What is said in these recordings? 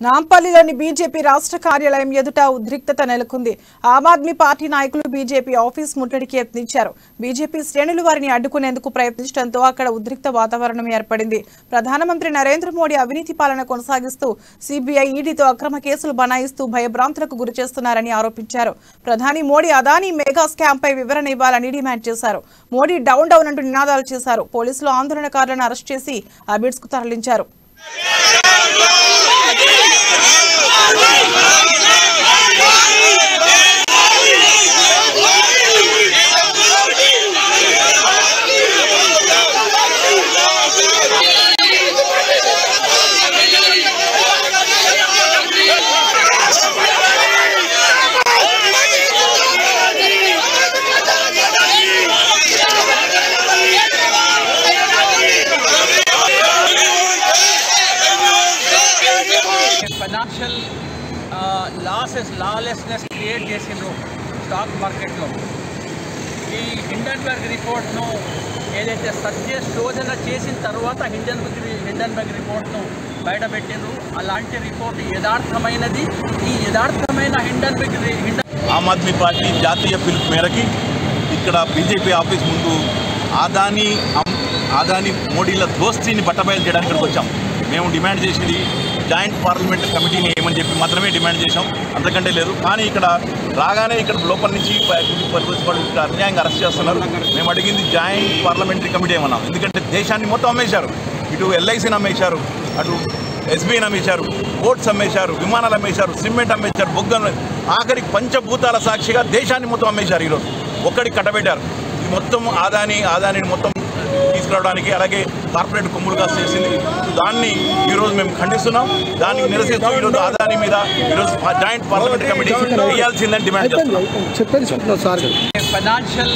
నాంపల్లిలోని BJP రాష్ట్ర కార్యాలయం ఎదుట ఉద్రిక్తత నెలకొంది. ఆమ్ ఆద్మీ పార్టీ నాయకులు బీజేపీ ఆఫీస్ ముట్టడికి యత్నించారు. బీజేపీ శ్రేణులు వారిని అడ్డుకునేందుకు ప్రయత్నించడంతో అక్కడ ఉద్రిక్త వాతావరణం ఏర్పడింది. ప్రధానమంత్రి నరేంద్ర మోడీ అవినీతి పాలన కొనసాగిస్తూ సిబిఐ, ఈడీతో అక్రమ కేసులు బనాయిస్తూ భయభ్రాంతులకు గురిచేస్తున్నారని ఆరోపించారు. ప్రధాని మోడీ అదానీ మెగా స్కామ్ పై వివరణ ఇవ్వాలని డిమాండ్ చేశారు. మోడీ డౌన్ డౌన్ అంటూ నినాదాలు చేశారు. పోలీసులు ఆందోళనకారులను అరెస్ట్ చేసి అబిడ్స్ కు తరలించారు. ఫైనాన్షియల్ లాలెస్నెస్ క్రియేట్ చేసిండ్రు స్టాక్ మార్కెట్లో. ఈ హిండన్బర్గ్ రిపోర్ట్ను ఏదైతే సత్య శోధన చేసిన తర్వాత హిండన్బర్గ్ రిపోర్ట్ను బయటపెట్టిండ్రు. అలాంటి రిపోర్ట్ యథార్థమైనది. ఈ యథార్థమైన ఆమ్ ఆద్మీ పార్టీ జాతీయ పిలుపు మేరకి ఇక్కడ బీజేపీ ఆఫీస్ ముందు అదానీ మోడీల దోస్తీని బట్టబయలు చేయడానికి ఇక్కడికి వచ్చాం. మేము డిమాండ్ చేసేది జాయింట్ పార్లమెంటరీ కమిటీని ఏమని చెప్పి మాత్రమే డిమాండ్ చేశాం, అంతకంటే లేదు. కానీ ఇక్కడ రాగానే ఇక్కడ లోపల నుంచి అన్యాయంగా అరెస్ట్ చేస్తున్నారు. మేము అడిగింది జాయింట్ పార్లమెంటరీ కమిటీ ఏమన్నాం. ఎందుకంటే దేశాన్ని మొత్తం అమ్మేశారు. ఇటు ఎల్ఐసిని అమ్మేశారు, అటు ఎస్బీఐని అమ్మేశారు, పోర్ట్స్ అమ్మేశారు, విమానాలు అమ్మేశారు, సిమెంట్ అమ్మేశారు, బొగ్గలు, ఆఖరికి పంచభూతాల సాక్షిగా దేశాన్ని మొత్తం అమ్మేశారు. ఈరోజు ఒక్కడికి కట్టబెట్టారు. ఇది మొత్తం ఆదానిని మొత్తం తీసుకురావడానికి, అలాగే కార్పొరేట్ కొమ్ములుగా చేసింది. దాన్ని ఈరోజు మేము ఖండిస్తున్నాం. దానికి నిరసిస్తూ ఈరోజు అదానీ మీద ఈరోజు జాయింట్ పార్లమెంటరీ కమిటీ వేయాల్సిందని డిమాండ్ చేస్తున్నాం. ఫైనాన్షియల్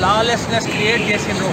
లాలెస్నెస్ క్రియేట్ చేసిండ్రు